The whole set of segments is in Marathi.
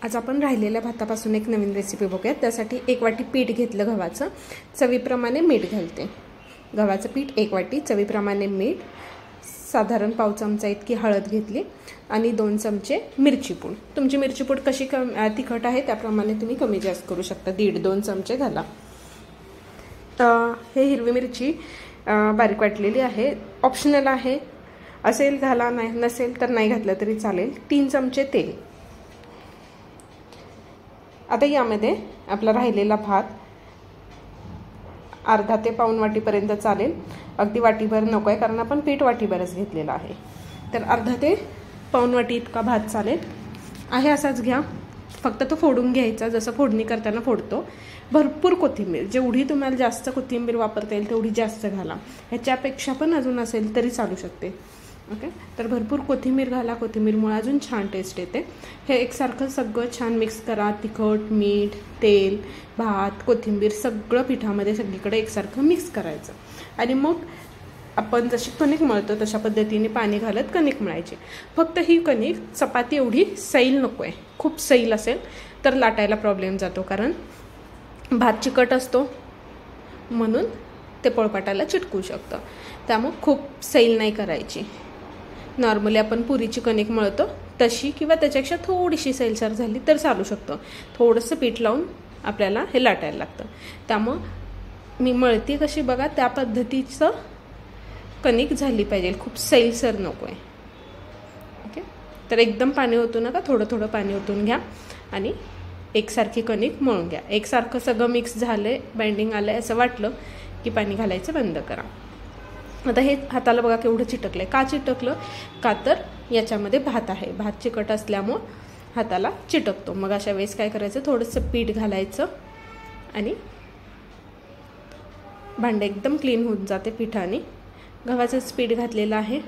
आज आपण राहिलेल्या भातापासून एक नवीन रेसिपी बघूयात। त्यासाठी 1 वाटी पीठ घेतलं गव्हाचं, चवीप्रमाणे मीठ घालते। गव्हाचं पीठ 1 वाटी, चवीप्रमाणे मीठ, साधारण पाव चमचा इतकी हळद घेतली आणि 2 चमचे मिरची पूड। तुमची मिरची पूड कशी तिखट आहे त्याप्रमाणे तुम्ही कमी जास्त करू शकता, 1.5-2 चमचे घाला। हे हिरवी मिरची बारीक वाटलेली आहे, ऑप्शनल आहे, असेल घाला, नाही नसेल तर नाही घातलं तरी चालेल। 3 चमचे तेल। आता यामध्ये आपला राहिलेला भात अर्धा ते पाऊण वाटीपर्यंत चालेल, अगदी वाटीभर नको आहे कारण आपण पीठ वाटीभरच घेतलेला आहे। तर अर्धा ते पाऊण वाटी इतका भात चालेल आहे, असाच घ्या, फक्त तो फोडून घ्यायचा जसं फोडणी करताना फोडतो। भरपूर कोथिंबीर, जेवढी तुम्हाला जास्त कोथिंबीर वापरता येईल तेवढी जास्त घाला, ह्याच्यापेक्षा पण अजून असेल तरी चालू शकते। ओके, तर भरपूर कोथिंबीर घाला, कोथिंबीरमुळे अजून छान टेस्ट येते। हे एकसारखं सगळं छान मिक्स करा, तिखट, मीठ, तेल, भात, कोथिंबीर सगळं पिठामध्ये सगळीकडे एकसारखं मिक्स करायचं आणि मग आपण जशी कणिक मळतो तशा पद्धतीने पाणी घालत कणिक मळायची। फक्त ही कणिक चपाती एवढी सैल नको आहे, खूप सैल असेल तर लाटायला प्रॉब्लेम जातो, कारण भात चिकट असतो म्हणून ते पोळपाटाला चिटकू शकतं, त्यामुळे खूप सैल नाही करायची। नॉर्मली आपण पुरीची कणिक मळतो तशी किंवा त्याच्यापेक्षा थोडीशी सैलसर झाली तर चालू शकतं। थोडंसं पीठ लावून आपल्याला हे लाटायला लागतं, त्यामुळे मी मळती कशी बघा त्या पद्धतीचं कणिक झाली पाहिजे, खूप सैलसर नको आहे। ओके, तर एकदम पाणी ओतू नका, थोडं थोडं पाणी ओतून घ्या आणि एकसारखी कणिक मळून घ्या। एकसारखं सगळं मिक्स झालं, बाइंडिंग आलं असं वाटलं की पाणी घालायचं बंद करा। आता हे हाताला बघा केवढं चिटकलंय, का चिटकलं, का तर याच्यामध्ये भात आहे, भात चिकट असल्यामुळं हाताला चिटकतो। मग अशा वेळेस काय करायचं, थोडंसं पीठ घालायचं आणि भांडे एकदम क्लीन होऊन जाते पिठाने। गव्हाचंच पीठ घातलेलं आहे,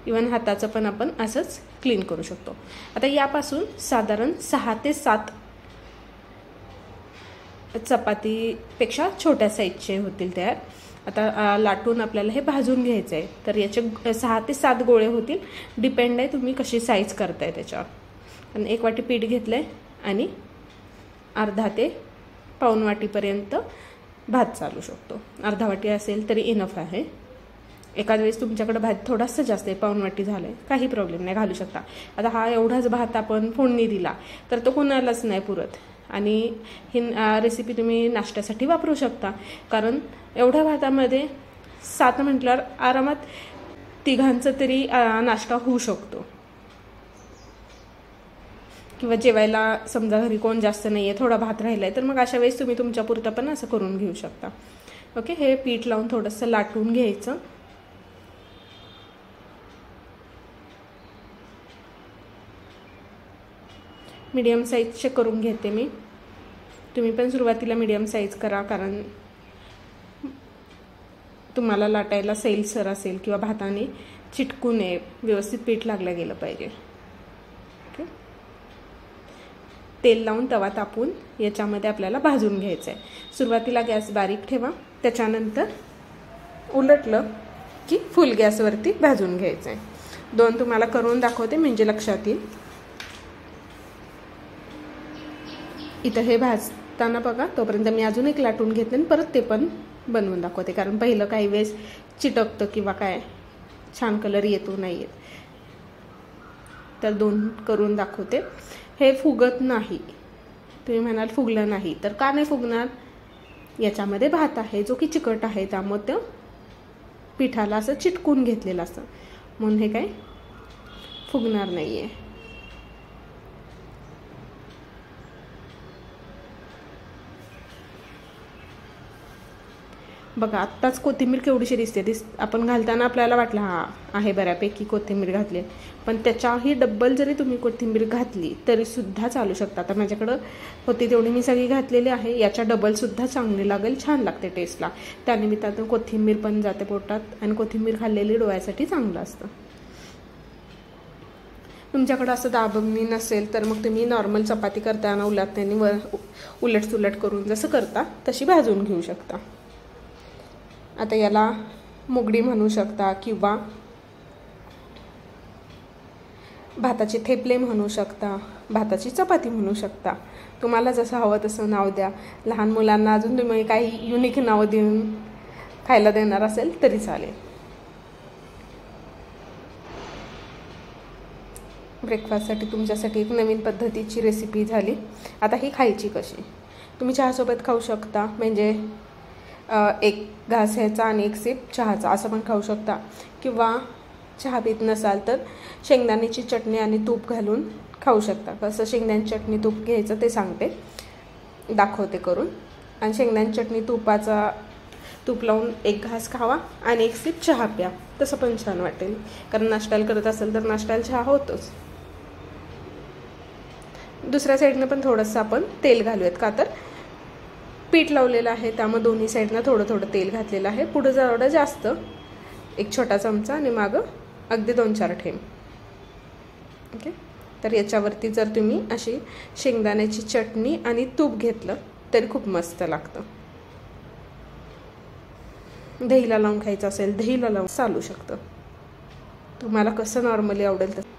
इवन हाताचं पण आपण असंच क्लीन करू शकतो। आता यापासून साधारण 6 ते 7 चपातीपेक्षा छोट्या साईजचे होतील तयार। आता लाटून आपल्याला हे भाजून घ्यायचं आहे, तर याचे 6 ते 7 गोळे होतील, डिपेंड आहे तुम्ही कशी साईज करताय त्याच्यावर। आणि 1 वाटी पीठ घेतलं आहे आणि अर्धा ते पाऊण वाटीपर्यंत भात चालू शकतो, अर्धा वाटी असेल तरी इनफ आहे। एखाद वेळेस तुमच्याकडे भात थोडासा जास्त आहे, पाऊण वाटी झालं आहे, काही प्रॉब्लेम नाही, घालू शकता। आता हा एवढाच भात आपण फोडणी दिला तर तो कोणालाच नाही पुरत आणि ही रेसिपी तुम्ही नाश्त्यासाठी वापरू शकता, कारण एवढ्या भातामध्ये 7 म्हटल्यावर आरामात तिघांचा तरी नाश्ता होऊ शकतो। किंवा जेवायला समजा घरी कोण जास्त नाही आहे, थोडा भात राहिला आहे, तर मग अशा वेळेस तुम्ही तुमच्या पुरतं पण असं करून घेऊ शकता। ओके, हे पीठ लावून थोडंसं लाटून घ्यायचं। मीडियम साईजचे करून घेते मी, तुम्ही पण सुरुवातीला मीडियम साईज करा, कारण तुम्हाला लाटायला सैलसर असेल किंवा भाताने चिटकू नये, व्यवस्थित पीठ लागलं गेलं पाहिजे। ओके, तेल लावून तवा तापून याच्यामध्ये आपल्याला भाजून घ्यायचं आहे। सुरुवातीला गॅस बारीक ठेवा, त्याच्यानंतर उलटलं की फुल गॅसवरती भाजून घ्यायचं आहे। 2 तुम्हाला करून दाखवते म्हणजे लक्षात येईल। इथं हे भाजताना बघा, तोपर्यंत मी अजून एक लाटून घेतले आणि परत ते पण बनवून दाखवते, कारण पहिलं काही वेळेस चिटकतं किंवा काय छान कलर येतो नाही येत, तर 2 करून दाखवते। हे फुगत नाही, तुम्ही म्हणाल फुगलं नाही, तर का नाही फुगणार, याच्यामध्ये भात आहे जो की चिकट आहे, त्यामुळे ते पिठाला असं चिटकून घेतलेलं असतं, म्हणून हे काय फुगणार नाही आहे। बघा आत्ताच कोथिंबीर केवढीशी दिसते, आपण घालताना आपल्याला वाटलं हा आहे बऱ्यापैकी कोथिंबीर घातली, पण त्याच्याही डब्बल जरी तुम्ही कोथिंबीर घातली तरी सुद्धा चालू शकता। आता माझ्याकडं होती तेवढी मी सगळी घातलेली आहे, याच्या डबल सुद्धा चांगली लागेल, छान लागते टेस्टला। त्यानिमित्तानं कोथिंबीर पण जाते पोटात आणि कोथिंबीर खाल्लेली डोळ्यासाठी चांगलं असतं। तुमच्याकडं असं दाबणी नसेल तर मग तुम्ही नॉर्मल चपाती करताना उलटण्याने उलट सुलट करून जसं करता तशी भाजून घेऊ शकता। आता याला मुगडी म्हणू शकता किंवा भाताचे थेपले म्हणू शकता, भाताची चपाती म्हणू शकता. तुम्हाला जसं हवं तसं नाव द्या. लहान मुलांना अजून तुम्ही काही युनिक नाव देऊन खायला देणार असेल तरी चालेल. ब्रेकफास्टसाठी तुमच्यासाठी एक नवीन पद्धतीची रेसिपी झाली. आता ही खायची कशी? तुम्ही चहासोबत खाऊ शकता, म्हणजे एक घास ह्याचा आणि एक सिप चहाचा असं पण खाऊ शकता. किंवा चहा पीत नसाल तर शेंगदाण्याची चटणी आणि तूप घालून खाऊ शकता. कसं शेंगदाण्याची चटणी तूप घ्यायचं ते सांगते, दाखवते करून. आणि शेंगदाण्याची चटणी तूप लावून एक घास खावा आणि एक सिप चहा प्या, तसं पण छान वाटेल. कारण नाश्त्याला करत असेल तर नाश्त्याला चहा होतोच. दुसऱ्या साईडनं पण थोडंसं आपण तेल घालूयात, का तर पीठ लावलेलं आहे त्यामुळे दोन्ही साईडनं थोडं थोडं तेल घातलेलं आहे. पुढं जेवढं जास्त एक छोटा चमचा आणि मागं अगदी 2-4 थेंब. ओके. तर याच्यावरती जर तुम्ही अशी शेंगदाण्याची चटणी आणि तूप घेतलं तरी खूप मस्त लागतं. दहीला लावून खायचं असेल दहीला लावून चालू शकतं. तुम्हाला कसं नॉर्मली आवडेल तसं.